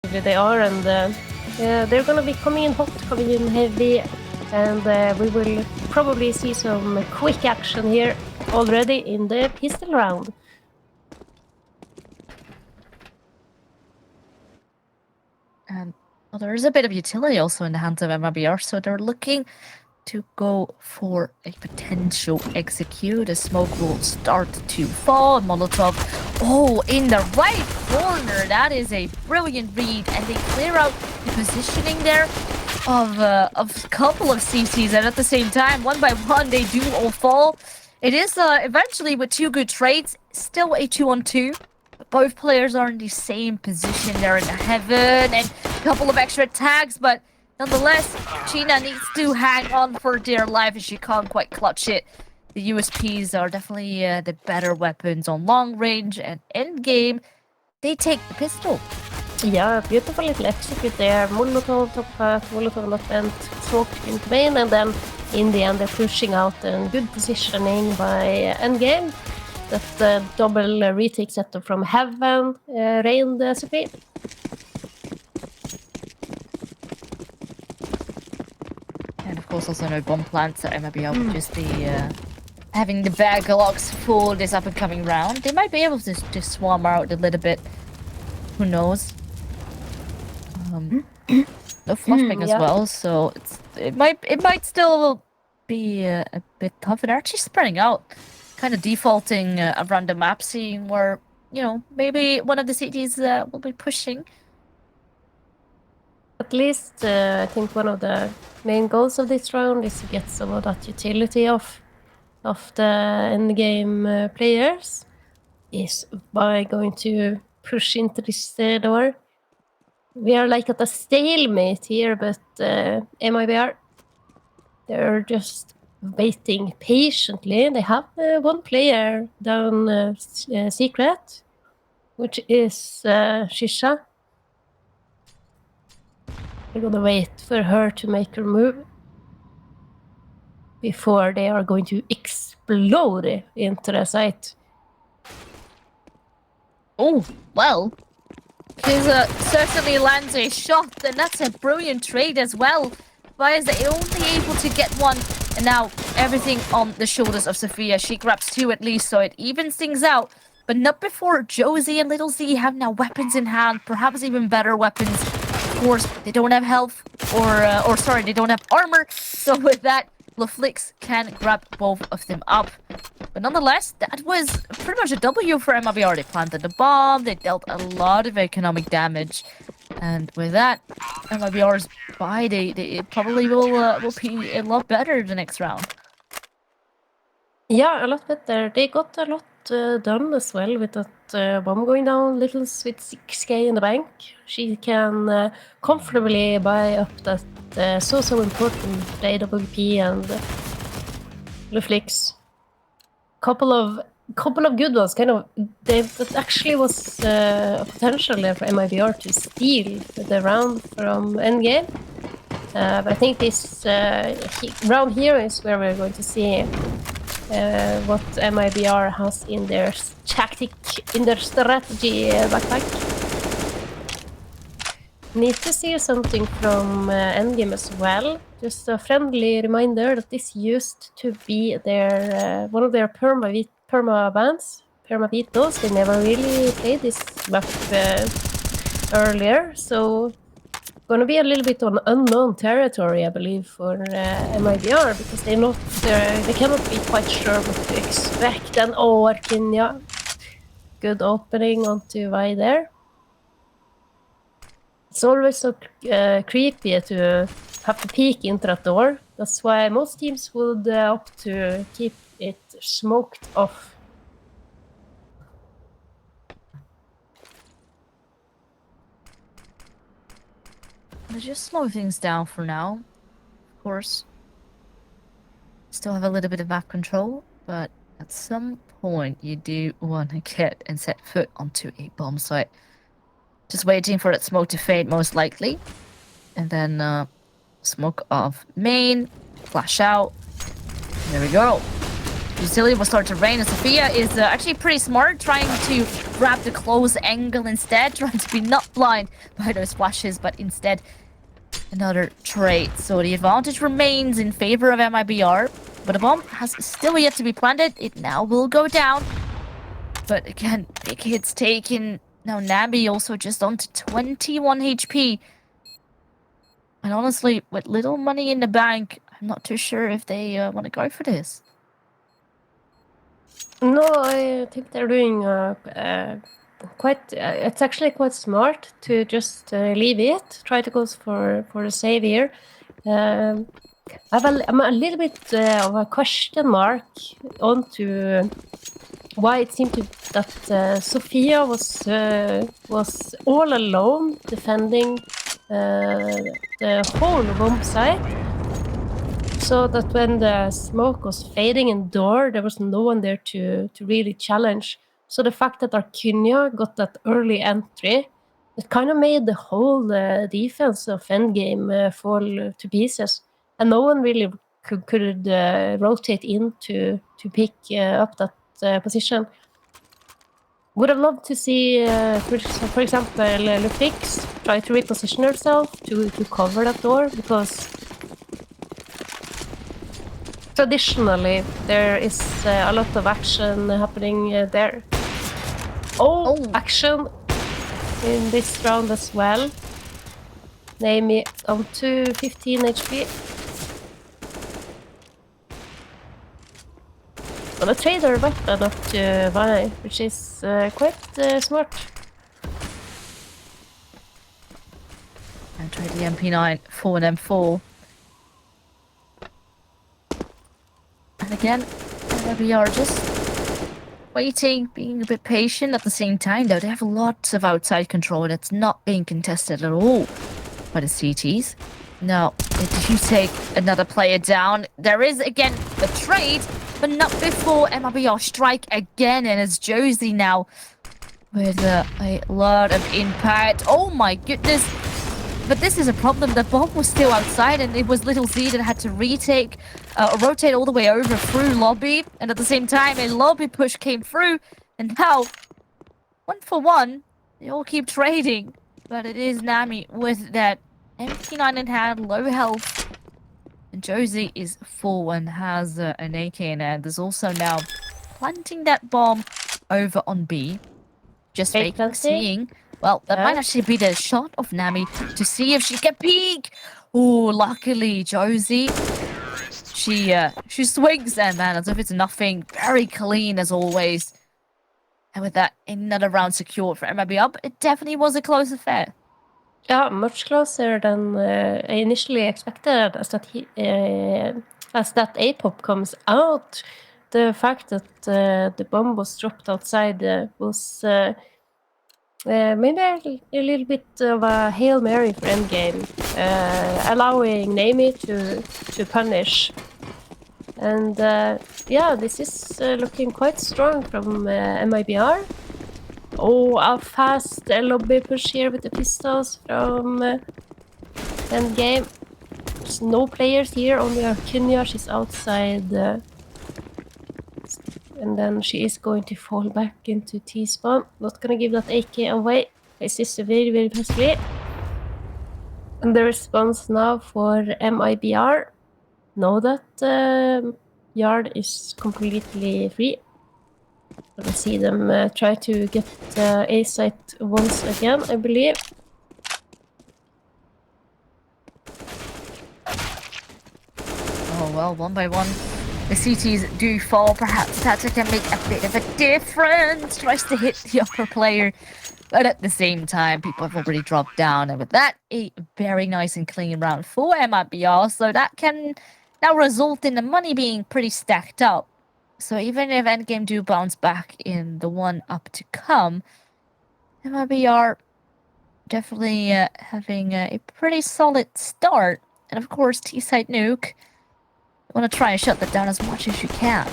actually they are, and they're gonna be coming in hot, coming in heavy, and we will probably see some quick action here already in the pistol round. And well, there is a bit of utility also in the hands of MIBR, so they're looking to go for a potential execute. A smoke will start to fall. Molotov, in the right corner. That is a brilliant read, and they clear out the positioning there of a couple of CCs, and at the same time, one by one, they do all fall. It is eventually with two good trades, still a 2-on-2. Both players are in the same position. They're in heaven, and a couple of extra tags, but nonetheless, China needs to hang on for dear life as she can't quite clutch it. The USPs are definitely the better weapons on long range, and endgame, they take the pistol. Yeah, beautiful little execute there. Molotov top path, Molotov not bent, smoke into main, and then in the end they're pushing out, and good positioning by endgame. That double retake setup from heaven reigned supreme. And of course also no bomb plants, so MIBR will just be having the bag locks for this up and coming round. They might be able to just swarm out a little bit. Who knows? No flashbang as well, so it might still be a bit tough. They're actually spreading out, kind of defaulting around the map, seeing where, you know, maybe one of the cities will be pushing. At least I think one of the main goals of this round is to get some of that utility of the endgame players is by going to push into this door. We are like at a stalemate here, but MIBR, they're just waiting patiently. They have one player down secret, which is Shisha. They're gonna wait for her to make her move before they are going to explode into the site. Oh, well. Kiza certainly lands a shot, and that's a brilliant trade as well. Why is they only able to get one? And now everything on the shoulders of Sophia. She grabs two at least, so it evens things out. But not before Josie and Little Z have now weapons in hand, perhaps even better weapons. Of course, they don't have health, or sorry, they don't have armor. So with that, LaFlix can grab both of them up. But nonetheless, that was pretty much a W for MIBR. They planted the bomb, they dealt a lot of economic damage. And with that, MIBR's buy, they probably will be a lot better the next round. Yeah, a lot better. They got a lot done as well with that bomb going down. Littles with 6k in the bank. She can comfortably buy up that so important AWP and LaFlix. Couple of good ones, kind of. That actually was a potential there for MIBR to steal the round from endgame. But I think this round here is where we're going to see what MIBR has in their tactic, in their strategy backpack. Need to see something from endgame as well. Just a friendly reminder that this used to be their one of their perma bans, perma vetoes. They never really played this map earlier, so gonna be a little bit on unknown territory, I believe, for MIBR, because they cannot be quite sure what to expect. And Arkinya, good opening onto Y there. It's always so creepy to have to peek into that door. That's why most teams would opt to keep it smoked off. Let's just slow things down for now. Of course, still have a little bit of back control, but at some point you do want to get and set foot onto a bomb site. Just waiting for that smoke to fade, most likely. And then smoke off main, flash out. There we go. Utility will start to rain, and Sophia is actually pretty smart, trying to grab the close angle instead, trying to be not blind by those flashes, but instead another trade. So the advantage remains in favor of MIBR, but the bomb has still yet to be planted. It now will go down. But again, big hits taken. Now Nabi also just on to 21 HP. And honestly, with little money in the bank, I'm not too sure if they want to go for this. No, I think they're doing quite. It's actually quite smart to just leave it. Try to go for a save here. I'm a little bit of a question mark onto why it seemed that Sophia was all alone defending the whole bomb site. So that when the smoke was fading in door, there was no one there to really challenge. So the fact that Arcunia got that early entry, it kind of made the whole defense of Endgame fall to pieces. And no one really could rotate in to pick up that position. Would have loved to see, for example, Lufix try to reposition herself to cover that door, because traditionally, there is a lot of action happening there. Oh, action in this round as well. Naomi on to 15 HP. Gonna trade her weapon up to Vi, which is quite smart. And trade the MP9 for an M4. And again, we are just waiting, being a bit patient. At the same time, though, they have lots of outside control that's not being contested at all by the CTs. Now, if you take another player down, there is again the trade, but not before MIBR strike again, and it's Josie now with a lot of impact. Oh my goodness! But this is a problem. The bomb was still outside, and it was Little Z that had to rotate all the way over through lobby. And at the same time, a lobby push came through. And now, 1-for-1, they all keep trading. But it is Nami with that MP9 in hand, low health. And Josie is full and has an AK in hand. There's also now planting that bomb over on B. Just faking, seeing. Well, that might actually be the shot of Nami to see if she can peek. Oh, luckily, Josie. She swings and man, as if it's nothing. Very clean as always. And with that, another round secured for MIBR. It definitely was a close affair. Yeah, much closer than I initially expected. As that A-pop comes out, the fact that the bomb was dropped outside was maybe a little bit of a Hail Mary for Endgame, allowing Naomi to punish. And yeah, this is looking quite strong from MIBR. Oh, a fast lobby push here with the pistols from Endgame. There's no players here, only Arcunia. She's outside. And then she is going to fall back into T-spawn. Not gonna give that AK away. This is very, very fastly. And the response now for MIBR. Know that Yard is completely free. Gonna see them try to get A site once again, I believe. Oh well, one by one. The CTs do fall. Perhaps Tata can make a bit of a difference. Tries to hit the upper player. But at the same time, people have already dropped down. And with that, a very nice and clean round for MIBR. So that can now result in the money being pretty stacked up. So even if Endgame do bounce back in the one up to come, MIBR definitely having a pretty solid start. And of course, T-side Nuke. You want to try and shut that down as much as you can.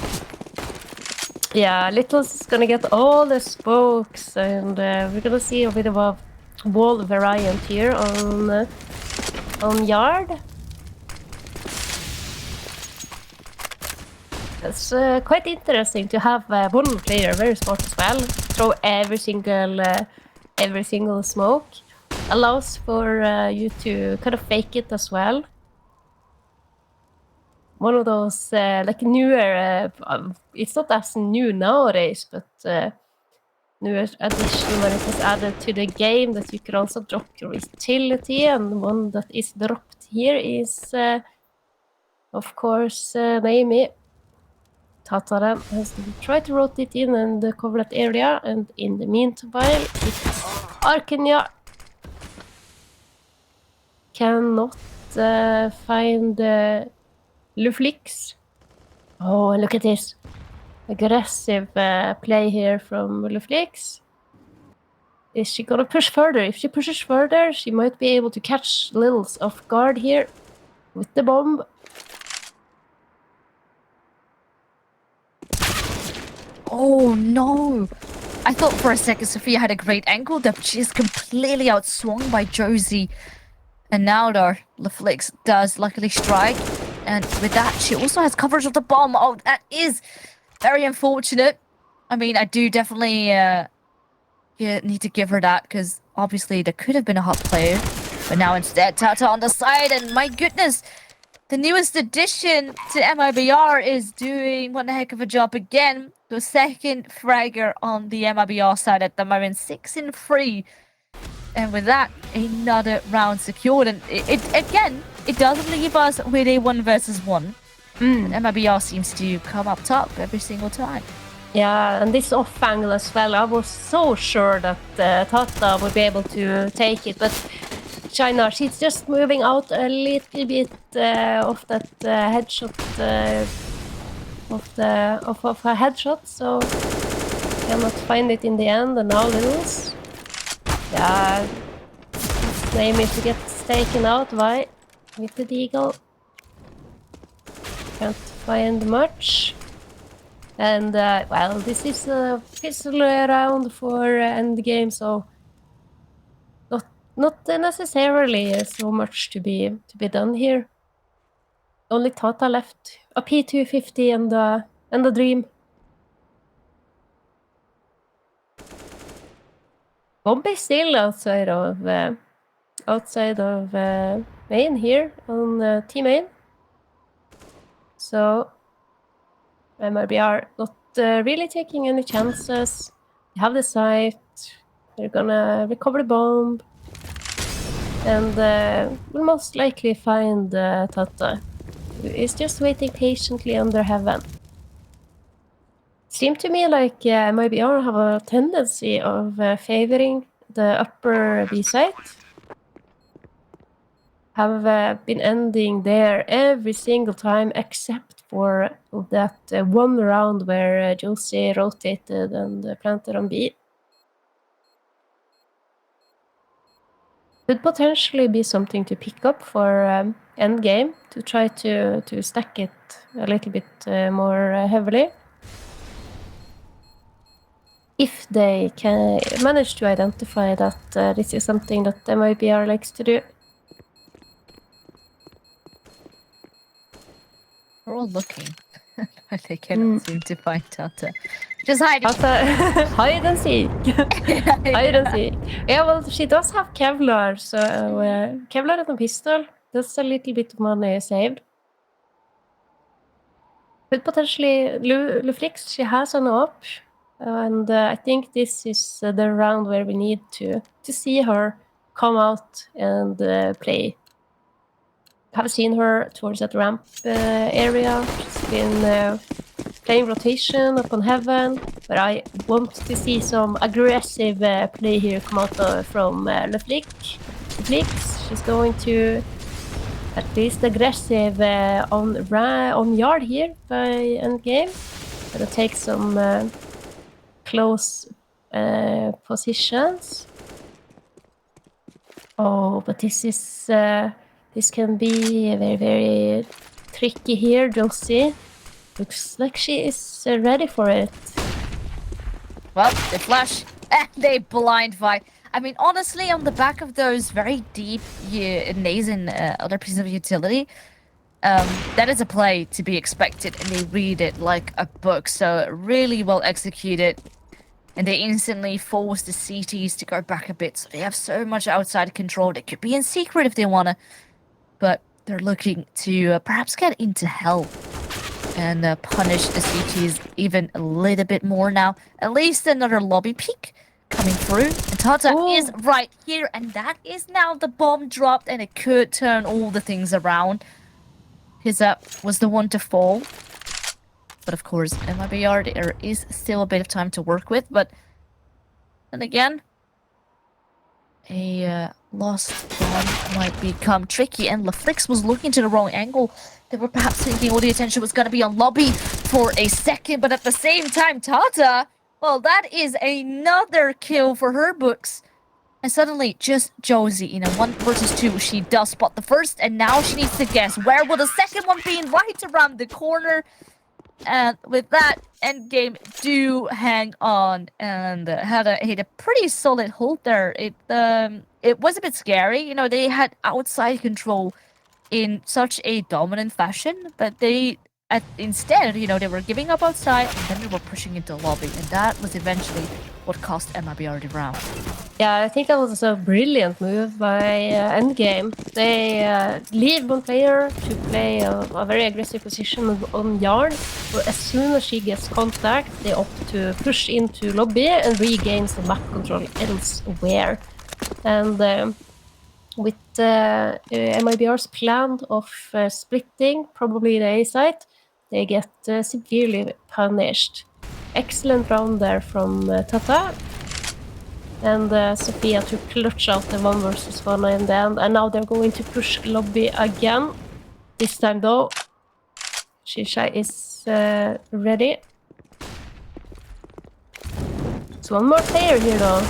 Yeah, Little's gonna get all the spokes, and we're gonna see a bit of a wall variant here on Yard. It's quite interesting to have one player very smart as well. Throw every single smoke. Allows for you to kind of fake it as well. One of those like newer. It's not as new nowadays, but newer addition when it was added to the game that you could also drop your utility, and the one that is dropped here is, of course, Naomi. Tata has tried to rotate in and cover that area, and in the meanwhile, it's Arkenya cannot find Luflix. Oh, and look at this. Aggressive play here from Luflix. Is she gonna push further? If she pushes further, she might be able to catch Lils off guard here with the bomb. Oh no! I thought for a second Sophia had a great angle, but she's completely outswung by Josie. And now the Leflix does luckily strike. And with that, she also has coverage of the bomb. Oh, that is very unfortunate. I mean, I do definitely need to give her that, because obviously there could have been a hot player. But now instead, Tata on the side, and my goodness, the newest addition to MIBR is doing one heck of a job again. The second fragger on the MIBR side at the moment, 6-3. And with that, another round secured. And it doesn't leave us with a 1 versus 1. And MIBR seems to come up top every single time. Yeah, and this off angle as well. I was so sure that Tata would be able to take it, but China, she's just moving out a little bit of that headshot, of her headshot, so cannot find it in the end. And now Littles, yeah, name if it gets taken out. Why with the deagle? Can't find much. And well, this is a pistol round for endgame, so not necessarily so much to be done here. Only Tata left, a P250 and a dream. Bomb is still outside of main here on T main. So MIBR not really taking any chances. They have the site. They're gonna recover the bomb. And will most likely find Tata, who is just waiting patiently under heaven. Seemed to me like MIBR have a tendency of favoring the upper B site. Have been ending there every single time except for that one round where Josie rotated and planted on B. Could potentially be something to pick up for endgame, to try to stack it a little bit more heavily. If they can manage to identify that this is something that MIBR likes to do. We're all looking, but they cannot seem to find Tata. Just hide. Hide and seek. Hide and seek. Yeah, well, she does have Kevlar, so Kevlar and a pistol. That's a little bit of money saved. But potentially, Luflix, she has an op, and I think this is the round where we need to see her come out and play. Have seen her towards that ramp area. She's been playing rotation up on heaven, but I want to see some aggressive play here come out from Luflix. She's going to at least aggressive on yard here by endgame. Gonna take some close positions. Oh, but this is this can be very, very tricky here. Josie looks like she is ready for it. Well, they flash and they blind fight. I mean, honestly, on the back of those very deep nays and other pieces of utility, That is a play to be expected, and they read it like a book, so really well executed. And they instantly force the CTs to go back a bit, so they have so much outside control. They could be in secret if they wanna, but they're looking to perhaps get into hell and punish the CTs even a little bit more now. At least another lobby peek coming through. And Tata is right here, and that is now the bomb dropped, and it could turn all the things around. His was the one to fall. But of course, MIBR, there is still a bit of time to work with, but then again, a lost bomb might become tricky, and Lafrix was looking to the wrong angle. They were perhaps thinking all the attention was going to be on Lobby for a second, but at the same time, Tata, well, that is another kill for her books. And suddenly, just Josie in a 1 versus 2, she does spot the first, and now she needs to guess where will the second one be, right around the corner. And with that, Endgame do hang on and had a pretty solid hold there. It was a bit scary, you know, they had outside control in such a dominant fashion, but they instead, you know, they were giving up outside and then they were pushing into lobby, and that was eventually what cost MIBR the round. Yeah, I think that was a brilliant move by Endgame. They leave one player to play a very aggressive position on Yarn. But as soon as she gets contact, they opt to push into lobby and regains the map control elsewhere. And with MIBR's plan of splitting probably the A site, they get severely punished. Excellent round there from Tata. And Sophia to clutch out the 1 versus 1 in the end. And now they're going to push lobby again. This time though, Shisha is ready. It's one more player here though.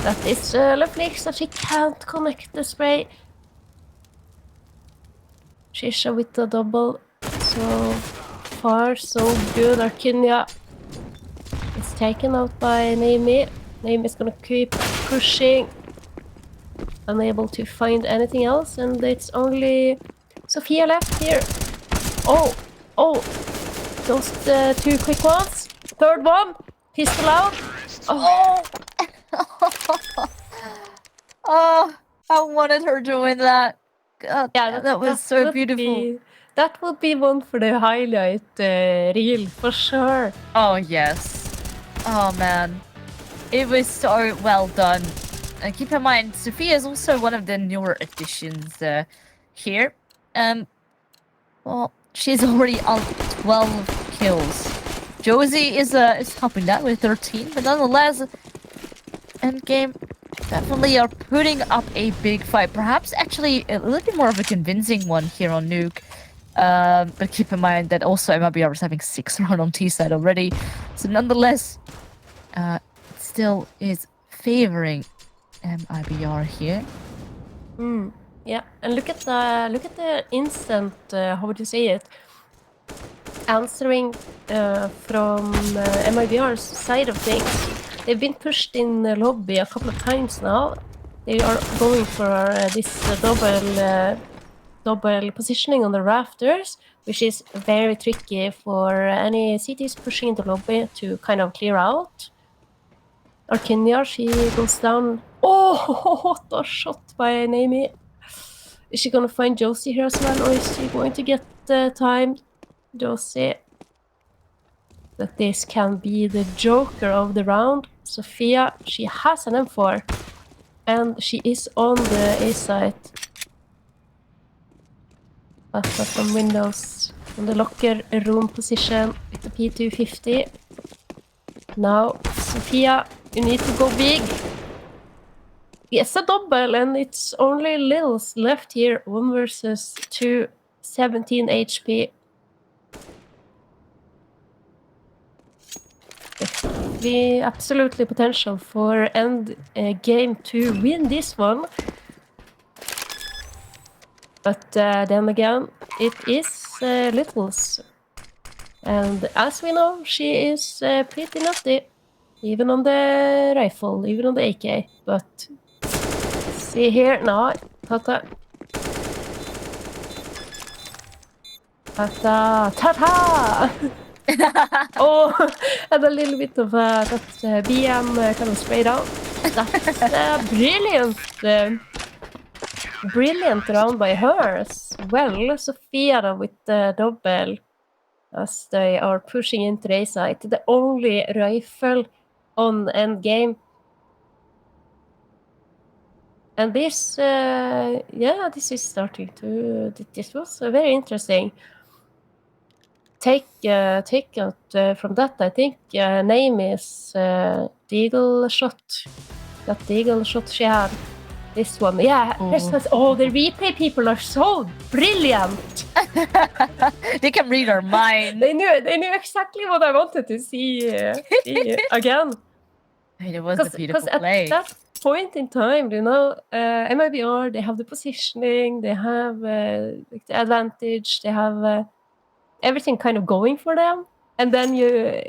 That is Leflix, that she can't connect the spray. Shisha with the double. So far, so good. Arkinia is taken out by Naomi. Naomi is gonna keep pushing. Unable to find anything else, and it's only Sophia left here. Oh, those 2 quick ones. Third one, pistol out. Oh, oh, I wanted her doing that. God, yeah, that was so beautiful. That would be one for the highlight reel, for sure. Oh, yes. Oh, man. It was so well done. And keep in mind, Sophia is also one of the newer additions here. Well, she's already on 12 kills. Josie is helping that with 13, but nonetheless, Endgame definitely are putting up a big fight. Perhaps actually a little bit more of a convincing one here on Nuke. But keep in mind that also MIBR is having 6 rounds on T side already. So nonetheless, it still is favoring MIBR here. Yeah, and look at the instant, how would you say it? Answering from MIBR's side of things. They've been pushed in the lobby a couple of times now. They are going for this double positioning on the rafters, which is very tricky for any CTs pushing into lobby to kind of clear out. Arkinia, she goes down. Oh, what a shot by Naomi. Is she gonna find Josie here as well, or is she going to get timed? Josie. That this can be the joker of the round. Sophia, she has an M4. And she is on the A site. But from windows. On the locker room position with the P250. Now, Sophia, you need to go big. Yes, a double, and it's only Lils left here. 1 versus 2, 17 HP. The absolutely potential for Endgame to win this one. But then again, it is Littles. And as we know, she is pretty nutty. Even on the rifle, even on the AK. But see here, now, Tata. Ta-ta! Oh, and a little bit of that BM kind of spray down. That's brilliant round by her as well. Sofia with the double as they are pushing into the A site. The only rifle on endgame. And this, yeah, this is starting to. This was very interesting. Take out from that. I think name is the eagle shot. That the eagle shot she had. This one, yeah. Oh, the replay people are so brilliant. They can read our mind. They knew exactly what I wanted to see again. I mean, it was a beautiful play. At that point in time, you know, MIBR, they have the positioning, they have like the advantage, they have everything kind of going for them. And then you,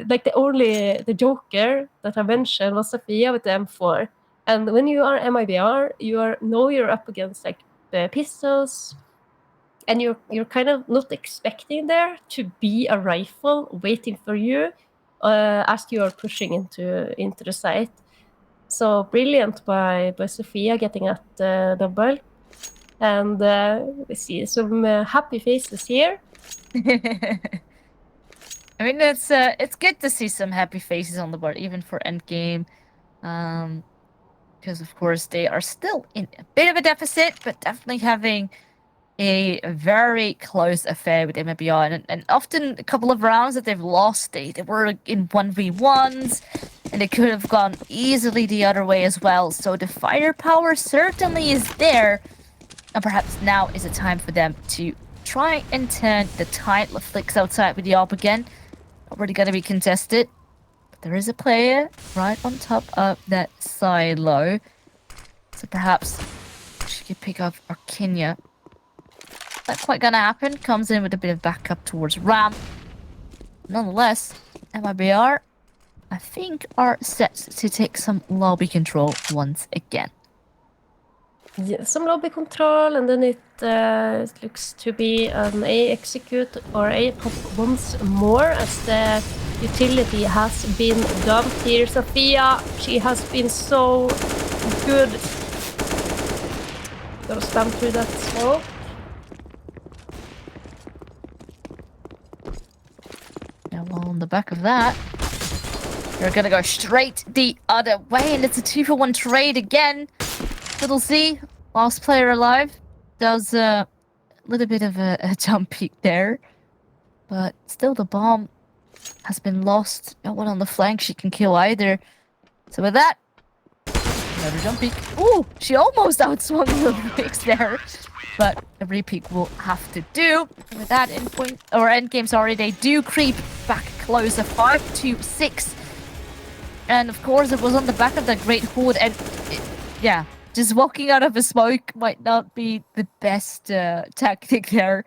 like the joker that I mentioned was Sofia with the M4. And when you are MIBR, you're up against like the pistols, and you're kind of not expecting there to be a rifle waiting for you as you are pushing into the site. So brilliant by Sofia getting at double. And we see some happy faces here. I mean, it's good to see some happy faces on the board, even for endgame. Because of course they are still in a bit of a deficit, but definitely having a very close affair with MIBR, and often a couple of rounds that they've lost, they were in 1v1s, and it could have gone easily the other way as well. So the firepower certainly is there, and perhaps now is a time for them to try and turn the tide. Flicks outside with the AWP again. Already gonna be contested. But there is a player right on top of that silo. So perhaps she could pick up Arkinia. Not quite gonna happen. Comes in with a bit of backup towards ramp. Nonetheless, MIBR, I think, are set to take some lobby control once again. Yeah, some lobby control, and then it looks to be an A execute or A pop once more as the utility has been dumped here. Sofia, she has been so good. Gotta stamp through that smoke. Now, on the back of that, they're gonna go straight the other way, and it's a 2-for-1 trade again. Little Z, last player alive, does a little bit of a jump peek there, but still the bomb has been lost. No one on the flank she can kill either. So with that, another jump peek. Ooh, she almost outswung the picks there, but a repeat will have to do. And with that, endgame, sorry, they do creep back closer, 5-6. And of course, it was on the back of that great hood, and yeah, just walking out of a smoke might not be the best tactic there.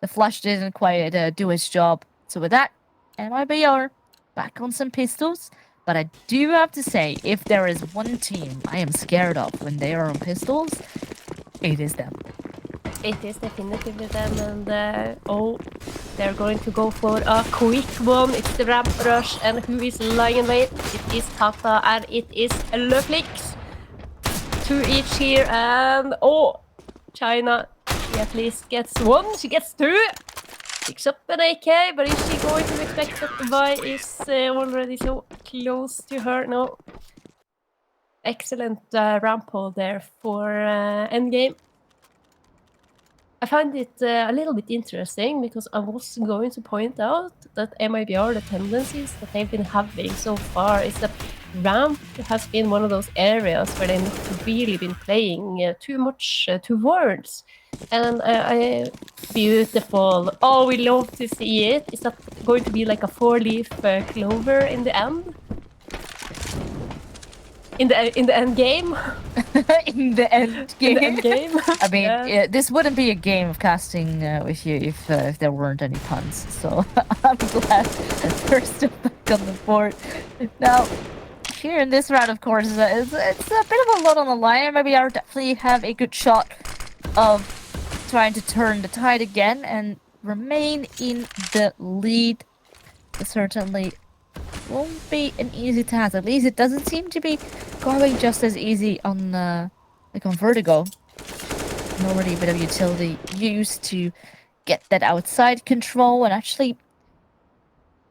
The flash didn't quite do its job. So with that, MIBR back on some pistols. But I do have to say, if there is one team I am scared of when they are on pistols, it is them. It is definitively them, and oh, they're going to go for a quick one. It's the ramp rush, and who is lying in wait? It is Tata, and it is Leflix. 2 each here, and oh, China, she at least gets 1, she gets 2. Picks up an AK, but is she going to expect that the buy is already so close to her? No. Excellent ramp hold there for endgame. I find it a little bit interesting because I was going to point out that MIBR, the tendencies that they've been having so far is that ramp has been one of those areas where they've not really been playing too much towards. And beautiful. Oh, we love to see it. Is that going to be like a 4-leaf clover in the end? In the end game? In the end game. In the end game. I mean, this wouldn't be a game of casting with you if there weren't any puns. So I'm glad first back on the board. Now, here in this round, of course, it's a bit of a lot on the line. Maybe I definitely have a good shot of trying to turn the tide again, and remain in the lead. It certainly won't be an easy task. At least it doesn't seem to be going just as easy on like on Vertigo. And already a bit of utility used to get that outside control, and actually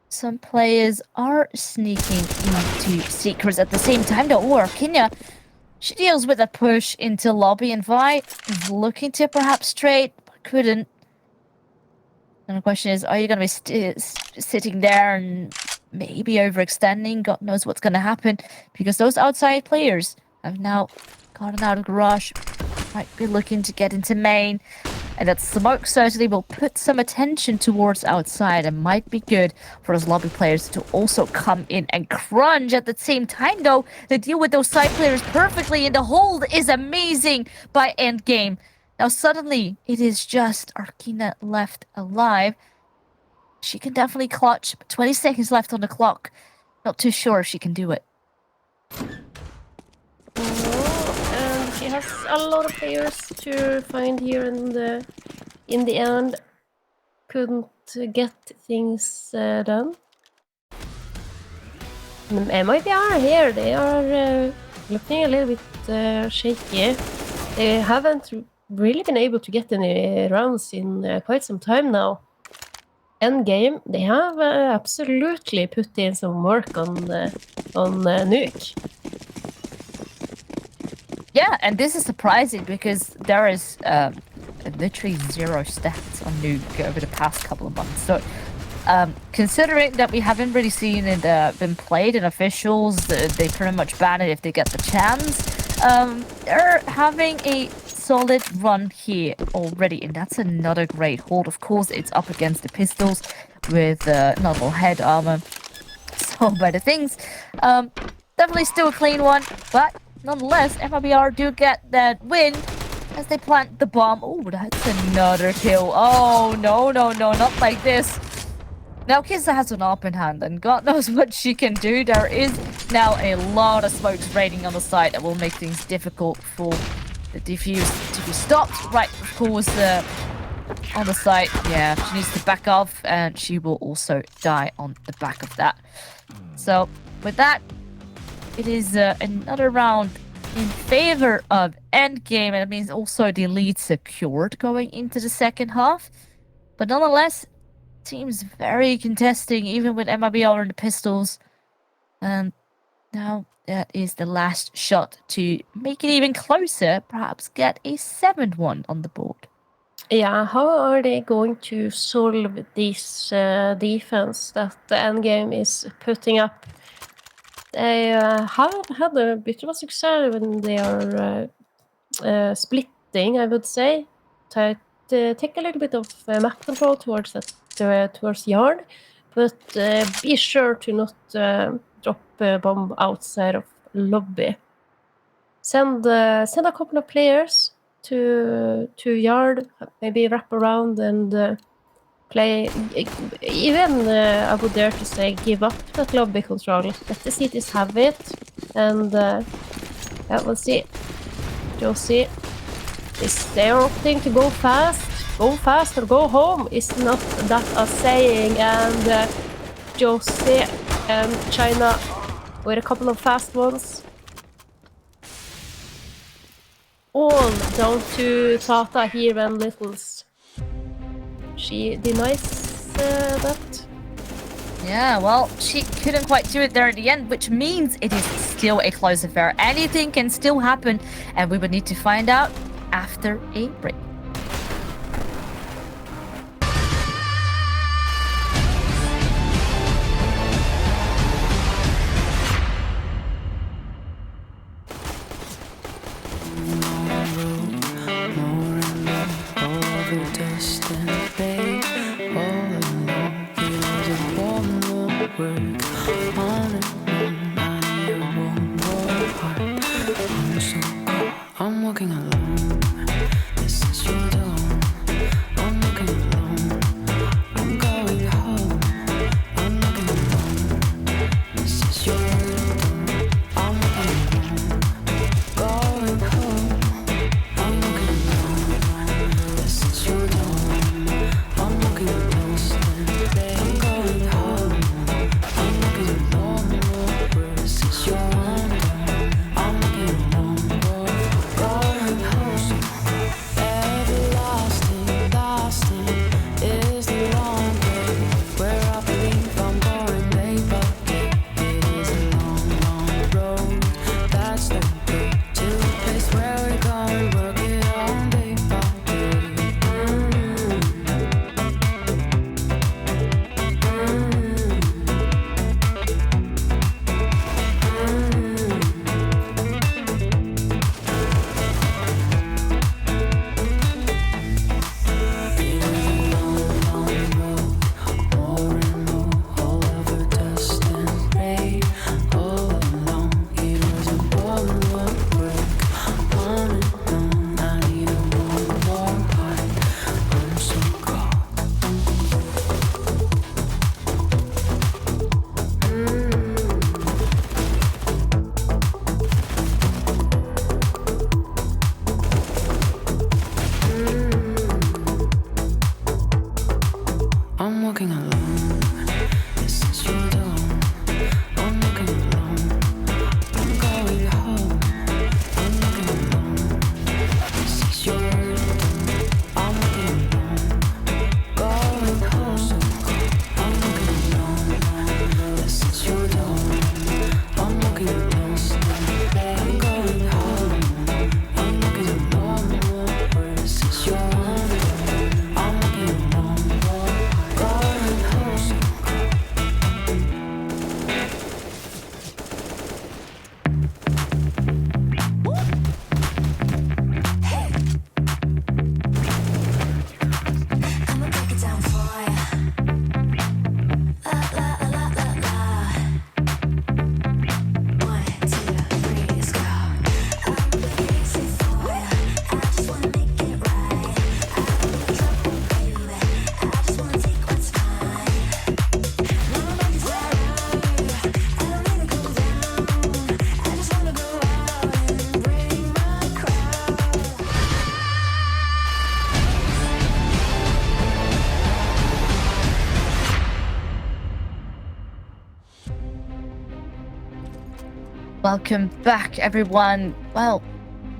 some players are sneaking into secrets at the same time though. Or Kenya, she deals with a push into lobby, and Vi is looking to perhaps trade, but couldn't. And the question is, are you going to be sitting there and maybe overextending? God knows what's going to happen, because those outside players have now gotten out of garage, might be looking to get into main. And that smoke certainly will put some attention towards outside, and might be good for those lobby players to also come in and crunch at the same time, though. They deal with those side players perfectly, and the hold is amazing by Endgame. Now suddenly, it is just Arkina left alive. She can definitely clutch, but 20 seconds left on the clock. Not too sure if she can do it. And she has a lot of players to find here, and in the end, couldn't get things done. MIBR here, they are looking a little bit shaky. They haven't really been able to get any rounds in quite some time now. Endgame, they have absolutely put in some work on Nuke. Yeah, and this is surprising because there is literally 0 stats on Nuke over the past couple of months. So, considering that we haven't really seen it been played in officials, they pretty much ban it if they get the chance. They're having a solid run here already, and that's another great hold. Of course, it's up against the pistols with normal head armor. So, by the things, definitely still a clean one, but nonetheless, MIBR do get that win as they plant the bomb. Oh, that's another kill. Oh, no, not like this. Now, Kissa has an open hand, and God knows what she can do. There is now a lot of smokes raining on the side that will make things difficult for the defuse to be stopped. Right, of course, on the side, yeah, she needs to back off, and she will also die on the back of that. So, with that, it is another round in favor of Endgame, and it means also the lead secured going into the second half. But nonetheless, seems very contesting, even with MIBR and the pistols. And now that is the last shot to make it even closer, perhaps get a 7-1 on the board. Yeah, how are they going to solve this defense that the Endgame is putting up? They have had a bit of a success when they are splitting, I would say. Take a little bit of map control towards yard, but be sure to not drop a bomb outside of lobby. Send a couple of players to yard, maybe wrap around and play. Even I would dare to say, give up that lobby control. Let the cities have it, and yeah, we'll see. Josie, is there opting to go fast? Go fast or go home is not that a saying, and Josie and China with a couple of fast ones. All down to Tata here and Littles. She denies that. Yeah, well, she couldn't quite do it there at the end, which means it is still a close affair. Anything can still happen, and we would need to find out after a break. I'm walking alone. This is your dawn. I'm walking alone. I'm going home. I'm walking alone. This is your dawn. I'm walking alone. Going home. I'm walking alone. This is your dawn. I'm walking Welcome back, everyone. Well,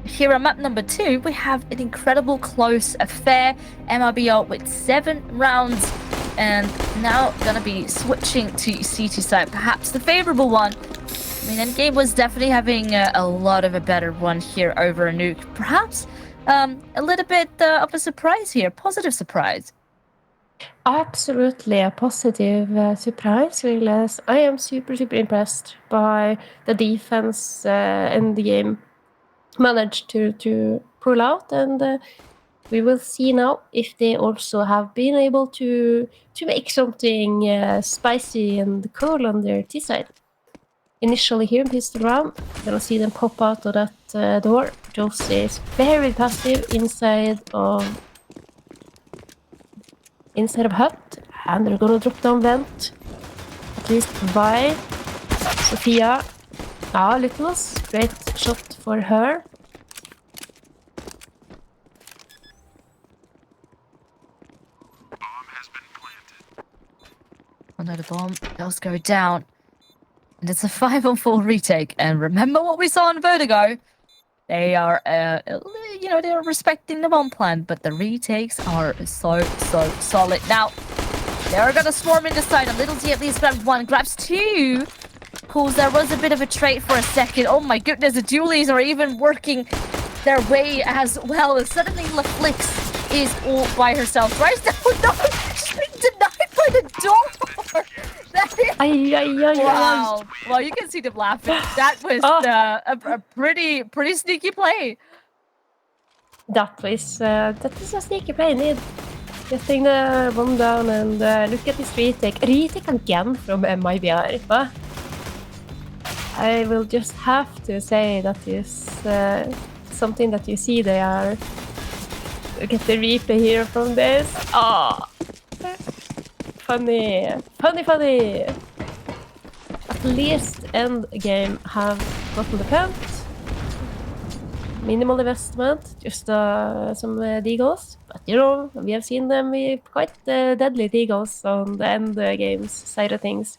here on map number 2, we have an incredible close affair. MIBR with 7 rounds, and now gonna be switching to CT side, perhaps the favorable one. I mean, Endgame was definitely having a lot of a better one here over Nuke. Perhaps a little bit of a surprise here, positive surprise. Absolutely a positive surprise, really. I am super impressed by the defense in the game managed to pull out, and we will see now if they also have been able to make something spicy and cool on their T side. Initially here in pistol round, gonna see them pop out of that door. Josie is very passive inside of hut, and they're gonna drop down vent. At least by Sophia. Ah, Littlus, great shot for her. Another bomb does go down. And it's a 5-on-4 retake. And remember what we saw in Vertigo? They are, they're respecting the bomb plan, but the retakes are so solid. Now, they're gonna swarm in the side. A Little T at least grabs 1, grabs 2. Because there was a bit of a trade for a second. Oh my goodness, the dualies are even working their way as well. And suddenly LaFlix is all by herself. Right now, no, she's been denied by the door. That is... Wow. Well, you can see them laughing. That was a pretty sneaky play. That is a sneaky play indeed. Getting the bomb down, and look at this retake. Retake again from MIBR. Huh? I will just have to say that is something that you see they are. Look at the replay here from this. Oh, funny. At least Endgame have gotten the plant. Minimal investment, just some deagles. But you know, we have seen them be quite deadly deagles on the Endgame's side of things.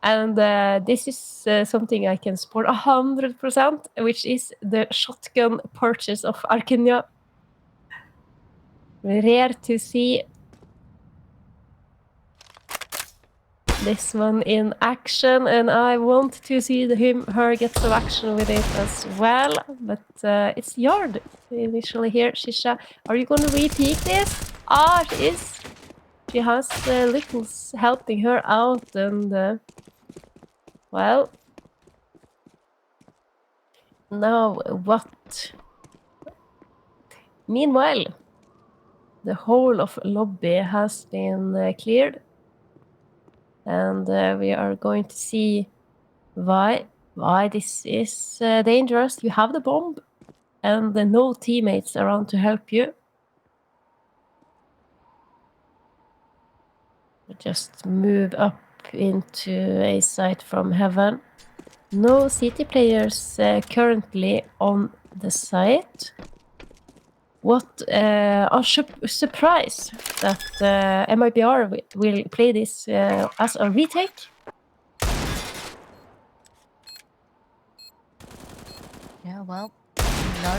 And this is something I can support 100%, which is the shotgun purchase of Arkinia. Rare to see this one in action, and I want to see her get some action with it as well. But it's Yard initially here. Shisha, are you going to repeat this? Ah, she is. She has Littles helping her out, and well, now what? Meanwhile, the whole of lobby has been cleared, and we are going to see why this is dangerous. You have the bomb, and no teammates around to help you. Just move up into a site from heaven. No CT players currently on the site. What a surprise that MIBR will play this as a retake. Yeah, well,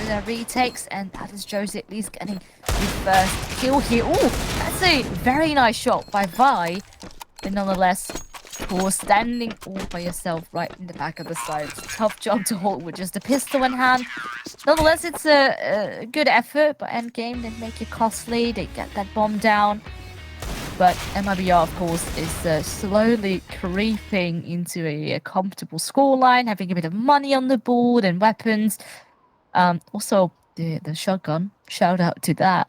their retakes, and that is Josie at least getting the first kill here. Oh, that's a very nice shot by Vi, but nonetheless, for standing all by yourself right in the back of the side. Tough job to hold with just a pistol in hand. Nonetheless, it's a good effort, but Endgame didn't make it costly. They get that bomb down. But MIBR, of course, is slowly creeping into a comfortable scoreline, having a bit of money on the board and weapons. Also, the shotgun. Shout out to that.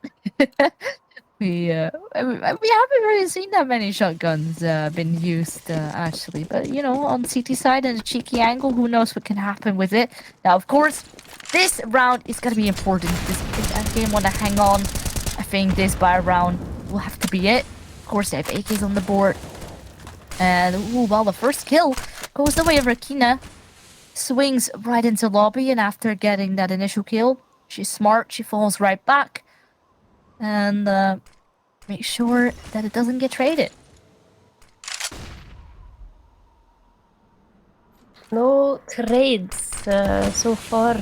We haven't really seen that many shotguns been used actually, but you know, on CT side and a cheeky angle, who knows what can happen with it. Now, of course, this round is gonna be important. This Endgame want to hang on. I think this buy round will have to be it. Of course, they have AKs on the board, and well, the first kill goes the way of Rakina. Swings right into lobby, and after getting that initial kill, she's smart. She falls right back. And make sure that it doesn't get traded. No trades so far.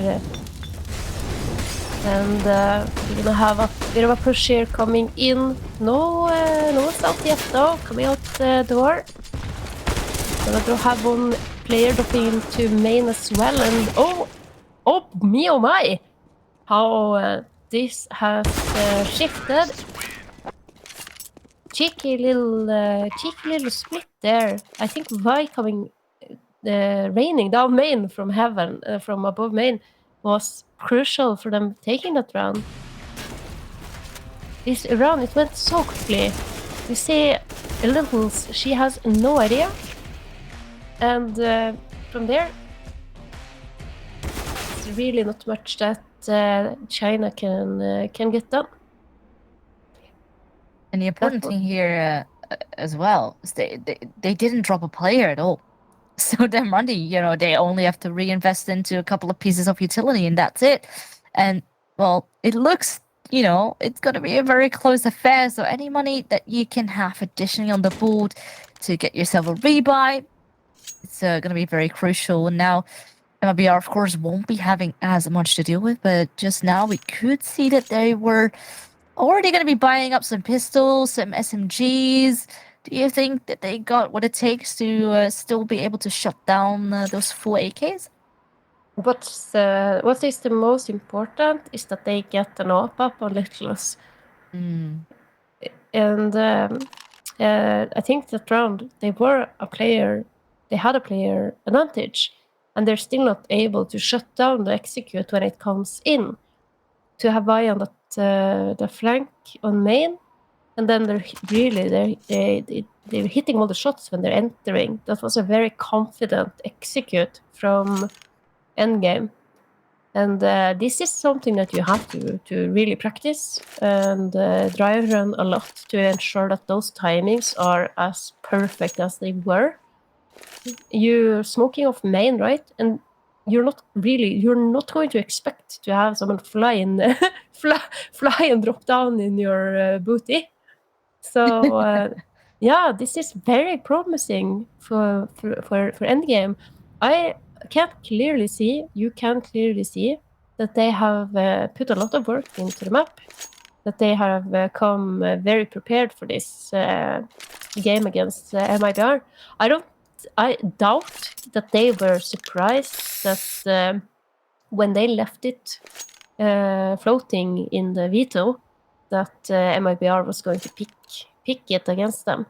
And we're gonna have a bit of a push here coming in. No one's out yet though, coming out the door. Gonna have one player dropping into main as well, and oh me, oh my! How this has shifted. Cheeky little split there. I think Vi coming, raining down main from heaven, from above main, was crucial for them taking that round. This round, it went so quickly. You see, Littles, she has no idea. And from there, it's really not much that China can get done. And the important thing here as well is they didn't drop a player at all. So their money, you know, they only have to reinvest into a couple of pieces of utility and that's it. And well, it looks, you know, it's going to be a very close affair. So any money that you can have additionally on the board to get yourself a rebuy, it's going to be very crucial. And now MIBR, of course, won't be having as much to deal with, but just now we could see that they were already going to be buying up some pistols, some SMGs. Do you think that they got what it takes to still be able to shut down those full AKs? What is the most important is that they get an up on Littles. Mm. And I think that round they had a player advantage, and they're still not able to shut down the execute when it comes in. To have eye on that the flank on main, and then they're hitting all the shots when they're entering. That was a very confident execute from Endgame. And this is something that you have to really practice and drive run a lot to ensure that those timings are as perfect as they were. You're smoking off main, right? And you're not going to expect to have someone fly and drop down in your booty. So yeah, this is very promising for Endgame. You can clearly see that they have put a lot of work into the map, that they have come very prepared for this game against MIBR. I doubt that they were surprised that when they left it floating in the veto, that MIBR was going to pick it against them.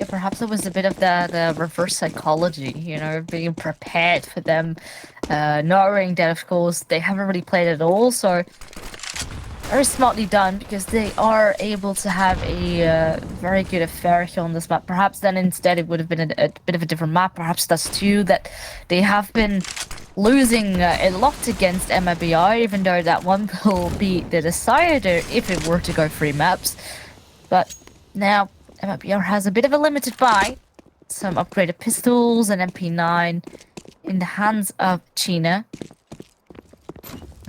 Yeah, perhaps it was a bit of the reverse psychology, you know, being prepared for them, knowing that, of course, they haven't really played at all, so very smartly done, because they are able to have a very good affair here on this map. Perhaps then instead it would have been a bit of a different map. Perhaps that's too that they have been losing a lot against MIBR, even though that one will be the decider if it were to go 3 maps. But now MIBR has a bit of a limited buy. Some upgraded pistols and MP9 in the hands of China.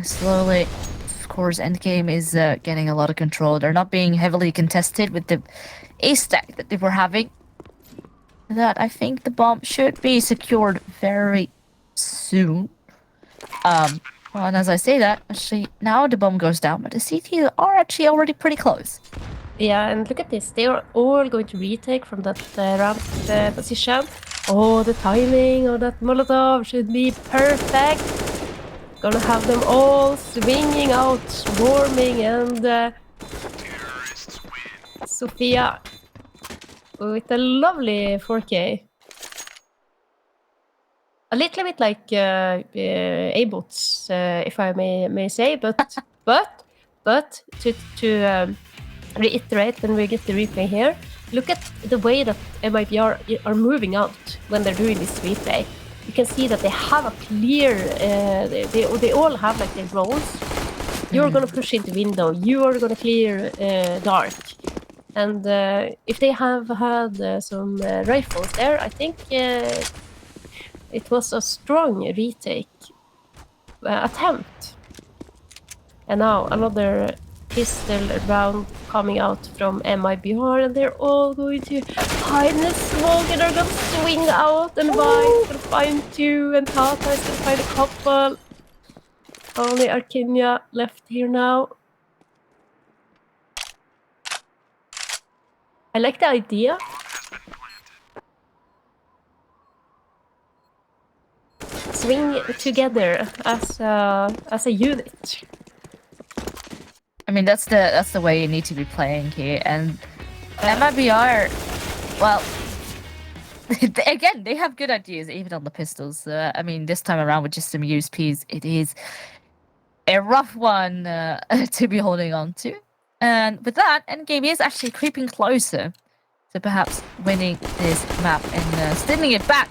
Slowly, of course, Endgame is getting a lot of control. They're not being heavily contested with the A stack that they were having. That I think the bomb should be secured very soon. Well, and as I say that, actually, now the bomb goes down, but the CT are actually already pretty close. Yeah, and look at this. They are all going to retake from that ramp position. Oh, the timing of that Molotov should be perfect. Gonna have them all swinging out, swarming, and Sophia with a lovely 4K. A little bit like A-bots, if I may say, but to reiterate when we get the replay here, look at the way that MIBR are moving out when they're doing this replay. You can see that they have a clear, they all have like their roles. You're gonna push into window, you are gonna clear dark. And if they have had some rifles there, I think it was a strong retake attempt. And now another pistol round coming out from MIBR, and they're all going to hide in the smoke, and they're gonna swing out, and Vi's gonna find 2, and Tata is gonna find a couple. Only Arkinia left here now. I like the idea. Swing together as a unit. I mean, that's the way you need to be playing here. And MIBR, well, again, they have good ideas even on the pistols. I mean, this time around with just some USPs, it is a rough one to be holding on to. And with that, Endgame is actually creeping closer to perhaps winning this map and stealing it back.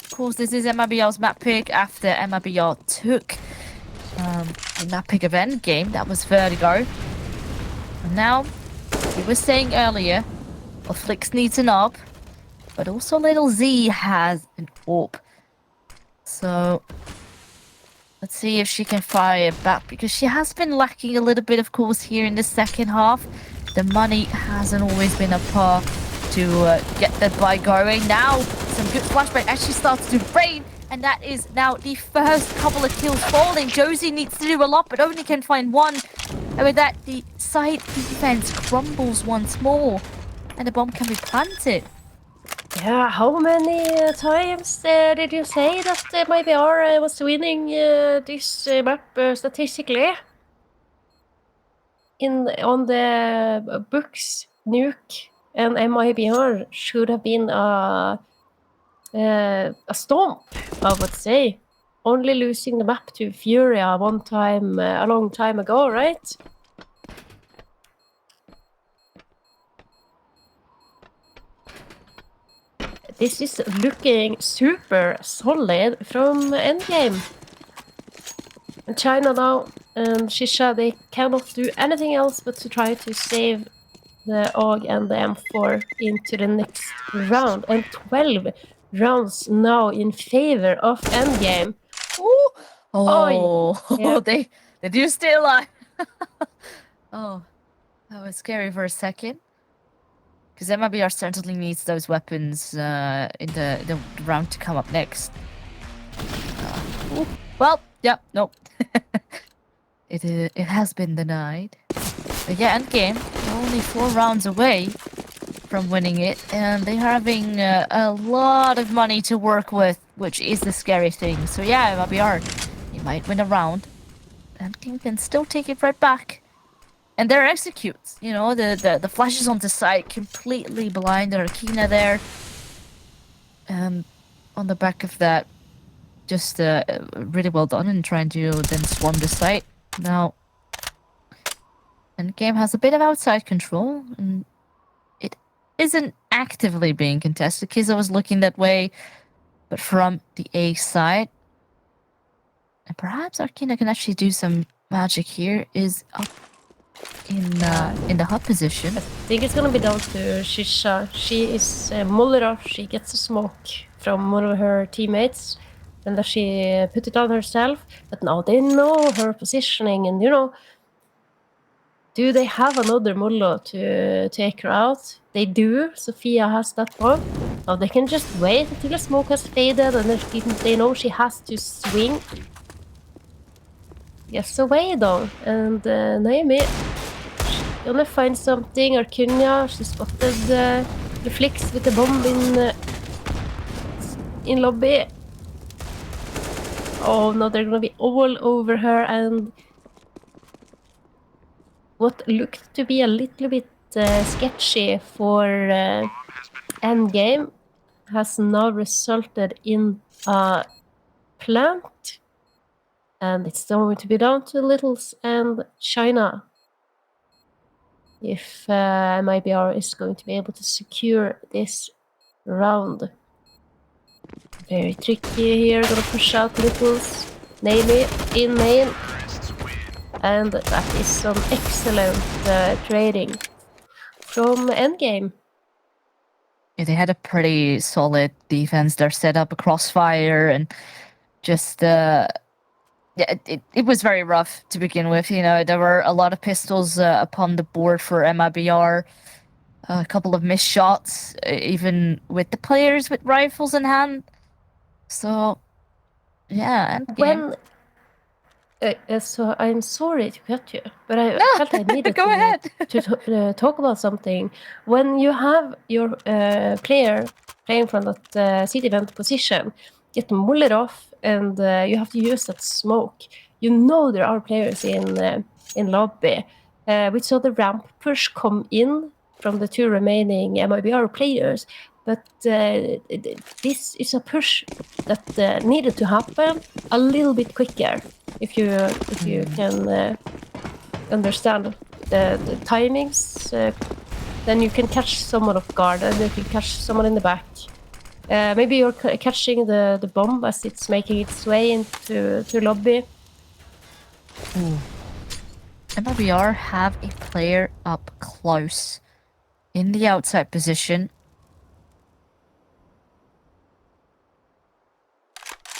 Of course, this is MIBR's map pick after MIBR took the map pick of Endgame. That was Vertigo. And now, we were saying earlier, well, Flix needs an AWP, but also Little Z has an AWP. So, let's see if she can fire back, because she has been lacking a little bit, of course, here in the second half. The money hasn't always been a par to get the buy going. Now, some good flashback actually starts to rain, and that is now the first couple of kills falling. Josie needs to do a lot, but only can find 1. And with that, the side defense crumbles once more, and the bomb can be planted. Yeah, how many times did you say that MIBR was winning this map statistically? On the books, Nuke and MIBR should have been a stomp, I would say. Only losing the map to Furia one time a long time ago, right? This is looking super solid from Endgame. And China now and Shisha, they cannot do anything else but to try to save the AUG and the M4 into the next round. And 12 rounds now in favor of Endgame. Ooh. Oh, yeah. they do stay alive. Oh, that was scary for a second. Because MIBR certainly needs those weapons in the round to come up next. Well, yeah, nope. It has been denied. But yeah, Endgame, they're only 4 rounds away from winning it, and they're having a lot of money to work with, which is the scary thing. So yeah, MIBR, you might win a round. Endgame can still take it right back. And their executes, you know, the flashes on the side completely blind Arkina there. And on the back of that, just really well done in trying to then swarm the site. Now, Endgame has a bit of outside control, and it isn't actively being contested. Kiza was looking that way, but from the A side. And perhaps Arkina can actually do some magic here, is up in the hub position. I think it's gonna be down to Shisha. She is Muller. She gets a smoke from one of her teammates, and that she put it on herself. But now they know her positioning, and you know, do they have another Mullo to take her out? They do. Sophia has that one. Now they can just wait until the smoke has faded, and they know she has to swing. Yes, away though, and Naomi. Gonna find something. Arkunia, she spotted the Flix with the bomb in lobby. Oh no, they're gonna be all over her, and what looked to be a little bit sketchy for Endgame has now resulted in a plant, and it's going to be down to Littles and China if MIBR is going to be able to secure this round. Very tricky here, gonna push out Littles, Naomi in main, and that is some excellent trading from Endgame. Yeah, they had a pretty solid defense. They're set up a crossfire and just Yeah, it was very rough to begin with. You know, there were a lot of pistols upon the board for MIBR, a couple of missed shots, even with the players with rifles in hand. So, yeah, endgame. When so I'm sorry to cut you, but I No, felt I needed go ahead. to talk about something. When you have your player playing from that city vent position, get mullered off, and you have to use that smoke. You know there are players in lobby. We saw the ramp push come in from the two remaining MIBR players, but this is a push that needed to happen a little bit quicker. If you can understand the timings, then you can catch someone off guard, and you can catch someone in the back. Maybe you're catching the bomb as it's making its way into lobby. MIBR have a player up close in the outside position.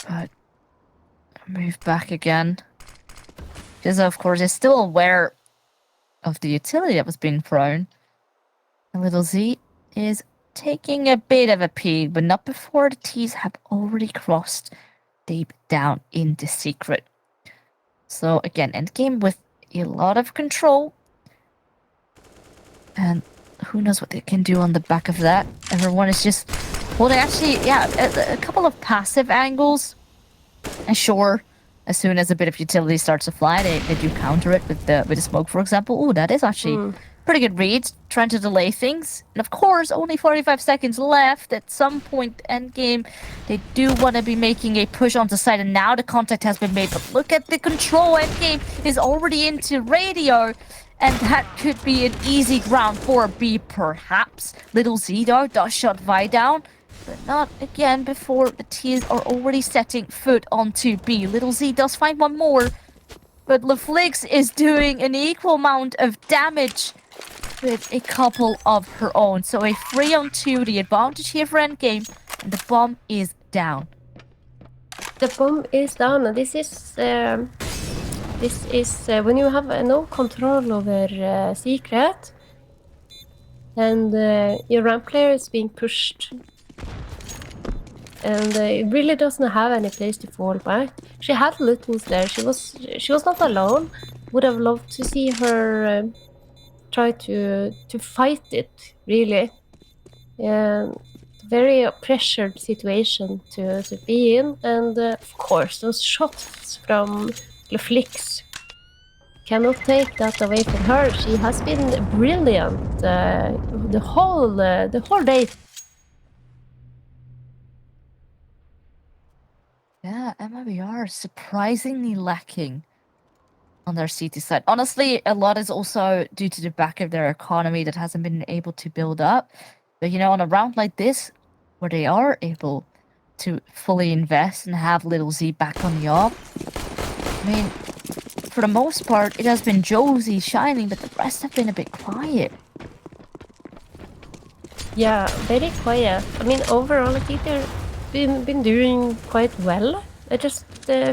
But move back again. Because of course is still aware of the utility that was being thrown. And little Z is taking a bit of a peek, but not before the T's have already crossed deep down into secret. So again, endgame with a lot of control. And who knows what they can do on the back of that. Everyone is just... Well, they actually... Yeah, a couple of passive angles. And sure, as soon as a bit of utility starts to fly, they do counter it with the smoke, for example. Ooh, that is actually pretty good read, trying to delay things. And of course, only 45 seconds left. At some point, endgame, they do want to be making a push onto site, and now the contact has been made. But look at the control. Endgame is already into radio, and that could be an easy ground for B, perhaps. Little Z, though, does shut Vi down. But not again before the T's are already setting foot onto B. Little Z does find one more, but LeFlix is doing an equal amount of damage with a couple of her own. So a 3-on-2, the advantage here for endgame, and the bomb is down. The bomb is down, and this is when you have no control over secret, and your ramp player is being pushed. And it really doesn't have any place to fall back. She had Luttons there. She was not alone. Would have loved to see her try to fight it. Really, very pressured situation to be in. And of course, those shots from LeFlix cannot take that away from her. She has been brilliant the whole day. Yeah, MIBR surprisingly lacking on their CT side. Honestly, a lot is also due to the back of their economy that hasn't been able to build up. But you know, on a round like this, where they are able to fully invest and have little Z back on the op, I mean, for the most part, it has been Josie shining, but the rest have been a bit quiet. Yeah, very quiet. I mean, overall, I think they've been doing quite well. I just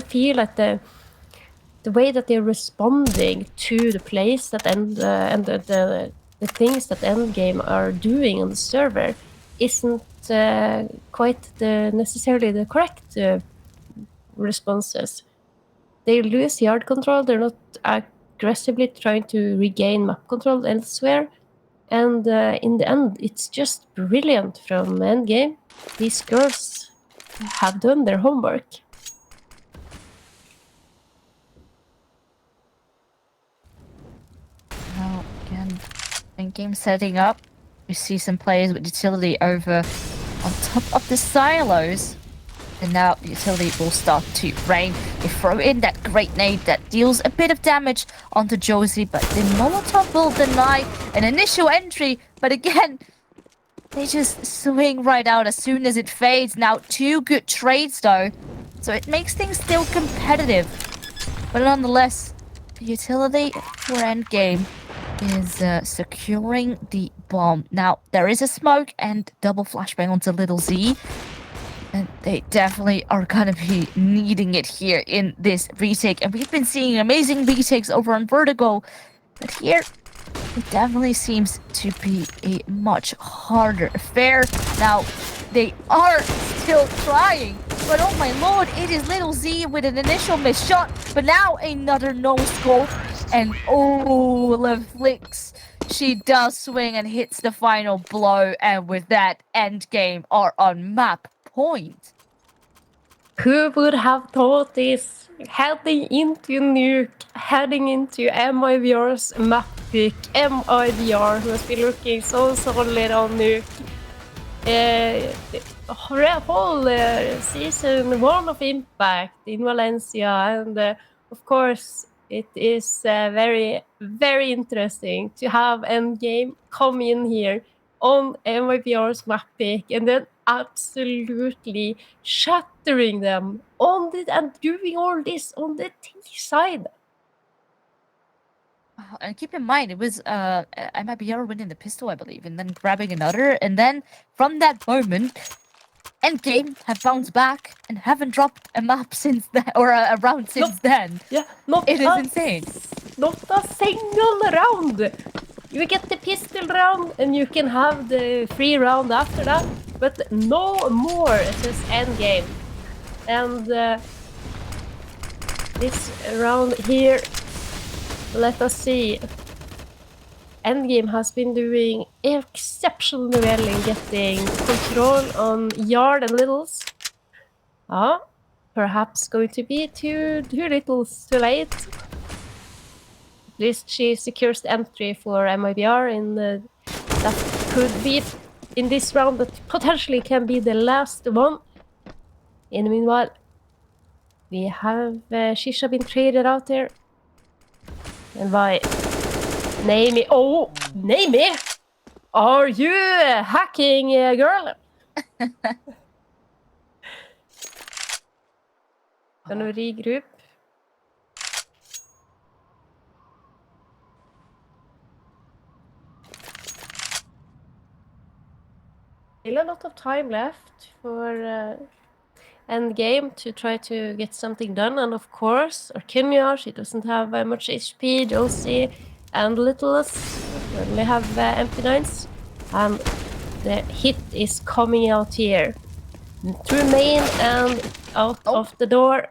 feel like the way that they're responding to the plays that and the things that endgame are doing on the server isn't quite necessarily the correct responses. They lose yard control. They're not aggressively trying to regain map control elsewhere. And in the end, it's just brilliant from endgame. These girls have done their homework. Now, again, endgame setting up. We see some players with utility over on top of the silos. And now the utility will start to rain. They throw in that great nade that deals a bit of damage onto Josie, but the Molotov will deny an initial entry. But again, they just swing right out as soon as it fades. Now, 2 good trades though, so it makes things still competitive. But nonetheless, the utility for endgame is securing the bomb. Now, there is a smoke and double flashbang onto Little Z. And they definitely are gonna be needing it here in this retake. And we've been seeing amazing retakes over on Vertigo. But here, it definitely seems to be a much harder affair. Now, they are still trying. But oh my lord, it is Little Z with an initial missed shot. But now another no-scope. And oh, Leflix, she does swing and hits the final blow. And with that, Endgame are on map point. Who would have thought this? Heading into Nuke, heading into MIBR's map pick. MIBR, who has been looking so solid on Nuke. Whole season 1 of Impact in Valencia, and of course it is very, very interesting to have Endgame come in here on MIBR's map pick and then absolutely shattering them on the and doing all this on the T side. And keep in mind, it was MIBR winning the pistol, I believe, and then grabbing another. And then from that moment, Endgame have bounced back and haven't dropped a map since then, or a round since then. Yeah, not It is insane. Not a single round. You get the pistol round and you can have the free round after that, but no more. It is Endgame. And this round here, let us see. Endgame has been doing exceptionally well in getting control on Yard and Littles. Perhaps going to be two Littles too late. At least she secures the entry for MIBR in that could be in this round, but potentially can be the last one. In the meanwhile, we have Shisha been traded out there. And by Naomi. Oh, Naomi! Are you hacking, girl? Gonna regroup. Still a lot of time left for Endgame to try to get something done, and of course, Arkinia, she doesn't have much HP, Josie and Littles only have MP9s, and the hit is coming out here. Through main and out of the door.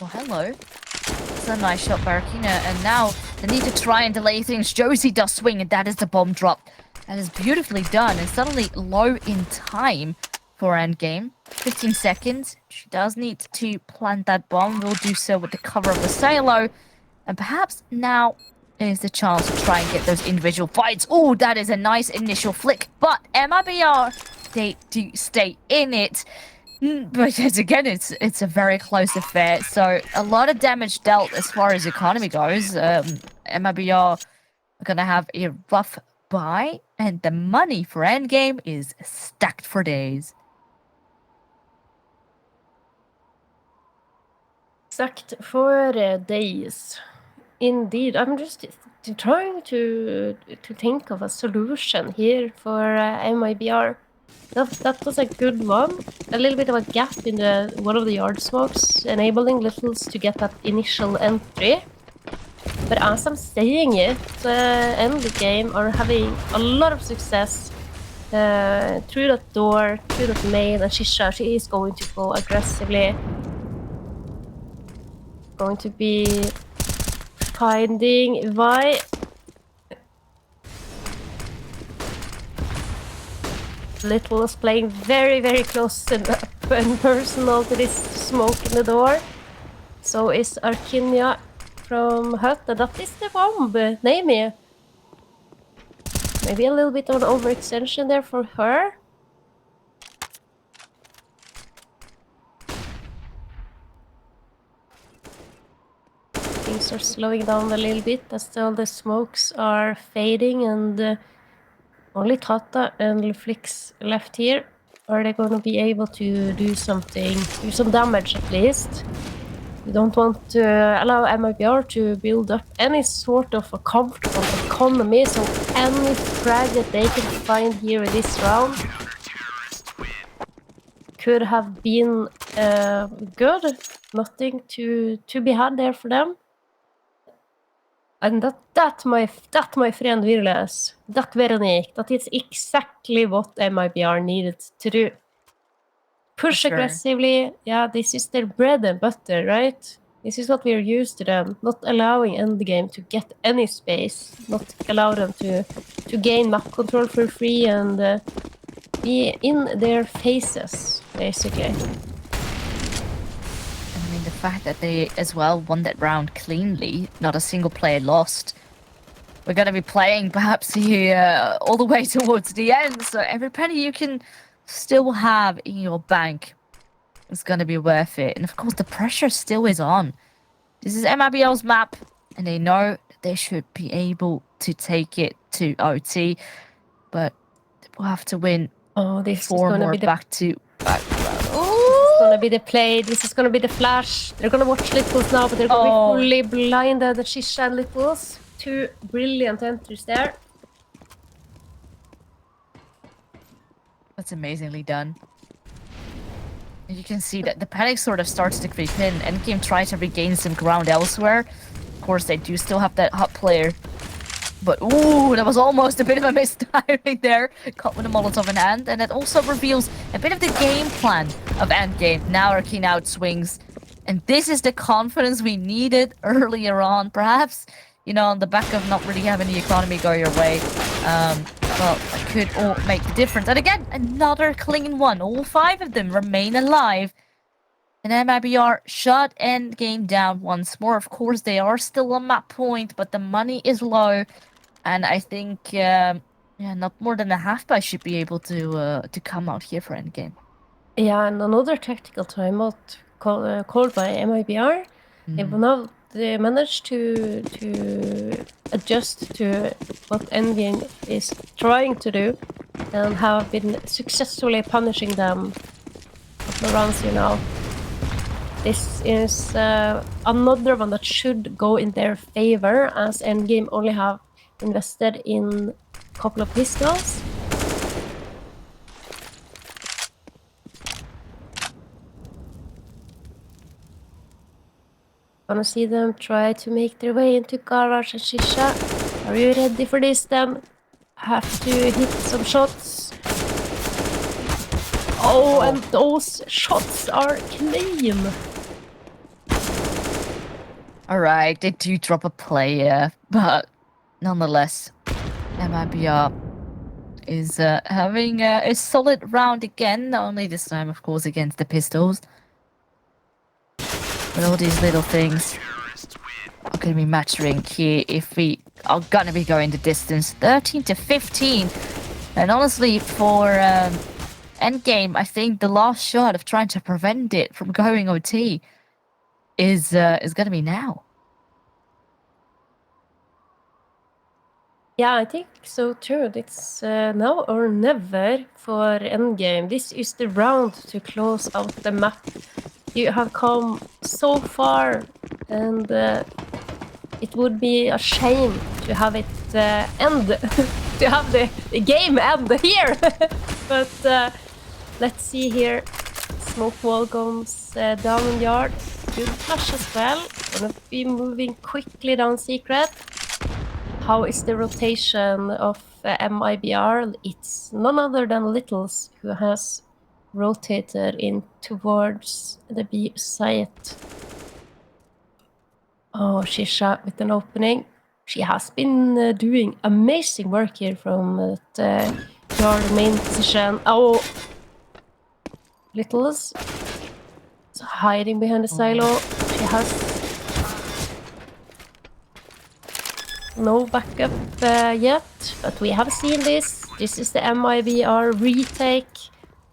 Well, hello. It's a nice shot by Arkinia, and now they need to try and delay things. Josie does swing, and that is the bomb drop. That is beautifully done, and suddenly low in time for Endgame. 15 seconds. She does need to plant that bomb. Will do so with the cover of the silo. And perhaps now is the chance to try and get those individual fights. Oh, that is a nice initial flick. But MIBR, they do stay in it. But again, it's a very close affair. So a lot of damage dealt as far as economy goes. MIBR are going to have a rough buy. And the money for Endgame is stacked for days. Stacked for days. Indeed. I'm just trying to think of a solution here for MIBR. That was a good one. A little bit of a gap in one of the yard smokes, enabling Littles to get that initial entry. But as I'm saying it, Endgame are having a lot of success through that door, through that main, and Shisha, she is going to go aggressively. Going to be finding Vi. Little is playing very, very close and personal to this smoke in the door. So is Arkinia from Hut, and that is the bomb, Naomi. Maybe a little bit of an overextension there for her. Things are slowing down a little bit as all the smokes are fading, and only Tata and Leflix left here. Are they going to be able to do something, do some damage at least? We don't want to allow MIBR to build up any sort of a comfortable economy, so any frag that they can find here in this round could have been good. Nothing to be had there for them. And that my friend Virles, that Veronique, that is exactly what MIBR needed to do. Push sure. aggressively. Yeah, this is their bread and butter, right? This is what we're used to them. Not allowing Endgame to get any space. Not allow them to gain map control for free and be in their faces, basically. I mean, the fact that they as well won that round cleanly, not a single player lost. We're going to be playing perhaps here all the way towards the end, so every penny you can still have in your bank is going to be worth it. And of course, the pressure still is on. This is MIBR's map, and they know that they should be able to take it to OT, but we'll have to win This 4 is gonna more be the back-to-back. This is gonna be the play. This is gonna be the flash. They're gonna watch Littles now, but they're gonna be fully blinded. The Shisha and Littles. 2 brilliant entries there. That's amazingly done. And you can see that the panic sort of starts to creep in. Endgame tries to regain some ground elsewhere. Of course, they do still have that hot player. But ooh, that was almost a bit of a mistiming there. Caught with a Molotov in hand. And it also reveals a bit of the game plan of Endgame. Now our keen out swings. And this is the confidence we needed earlier on. Perhaps, you know, on the back of not really having the economy go your way. Well, it could all make the difference. And again, another clean one. All 5 of them remain alive. And MIBR shut Endgame down once more. Of course, they are still on map point, but the money is low. And I think, not more than a half buy should be able to come out here for Endgame. Yeah, and another tactical timeout called by MIBR. They managed to adjust to what Endgame is trying to do and have been successfully punishing them for rounds here now. This is another one that should go in their favor, as Endgame only have invested in a couple of pistols. Gonna see them try to make their way into Garage and Shisha. Are you ready for this then? Have to hit some shots. Oh, and those shots are clean. Alright, they do drop a player, but nonetheless, MIBR is having a solid round again, only this time, of course, against the pistols. But all these little things are going to be mattering here if we are going to be going the distance. 13 to 15. And honestly, for Endgame, I think the last shot of trying to prevent it from going OT is going to be now. Yeah, I think so too. It's now or never for Endgame. This is the round to close out the map. You have come so far, and it would be a shame to have it end, to have the game end here. But let's see here. Smoke wall comes down in yard. Good flash as well. Gonna be moving quickly down secret. How is the rotation of MIBR? It's none other than Littles who has rotated in towards the B site. Oh, Shisha with an opening. She has been doing amazing work here from the yard main position. Oh, Littles is hiding behind the silo. She has no backup yet, but we have seen this. This is the MIBR retake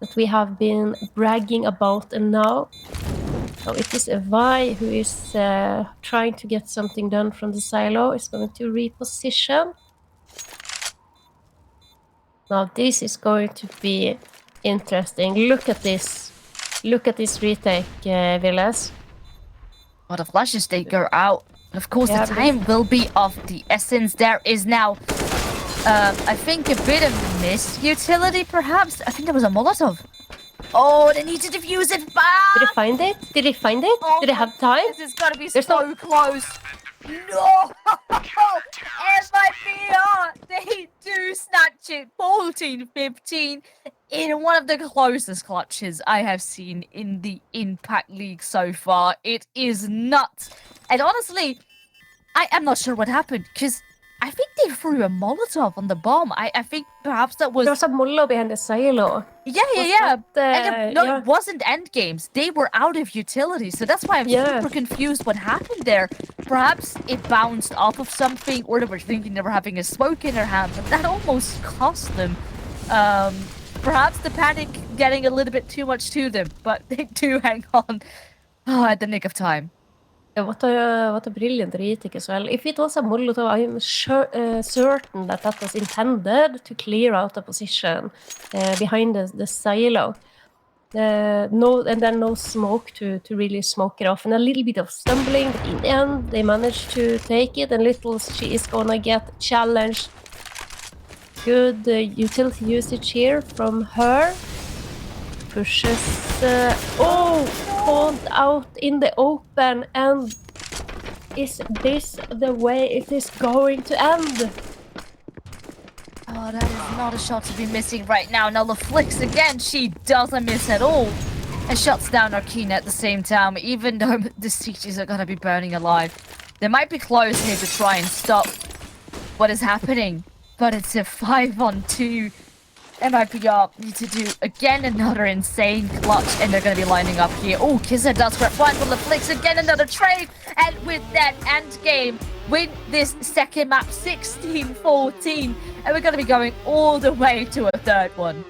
that we have been bragging about, and now so it is Vi who is trying to get something done from the silo. Is going to reposition. Now this is going to be interesting. Look at this. Look at this retake, Villas. Well, the flashes, they go out. Of course, the time will be of the essence. There is now, I think, a bit of missed utility, perhaps. I think there was a Molotov. Oh, they need to defuse it Did back. he find it? Did he find it? Oh Did he have time? This is gonna be There's so no- close. No! MIBR! They do snatch it 14-15 in one of the closest clutches I have seen in the Impact League so far. It is nuts. And honestly, I am not sure what happened because I think they threw a Molotov on the bomb. I think perhaps that was... There was a mollo behind the silo. Yeah. Was that, And no, yeah. it wasn't endgames. They were out of utility, so that's why I'm Yeah. super confused what happened there. Perhaps it bounced off of something, or they were thinking they were having a smoke in their hand, but that almost cost them. Perhaps the panic getting a little bit too much to them, but they do hang on at the nick of time. What a brilliant retake as well. If it was a Molotov, I'm certain that that was intended to clear out the position behind the silo. And then no smoke to really smoke it off. And a little bit of stumbling, but in the end, they managed to take it. And Little, she is gonna get challenged. Good utility usage here from her. Pushes... caught out in the open, and is this the way it is going to end? Oh, that is not a shot to be missing right now. Now the flicks again, she doesn't miss at all. And shuts down Arkina at the same time, even though the CGs are gonna be burning alive. They might be close here to try and stop what is happening, but it's a 5-on-2. MIBR need to do again another insane clutch, and they're going to be lining up here. Oh, Kizza does grab one from the flicks, again another trade, and with that end game, win this second map 16-14, and we're going to be going all the way to a third one.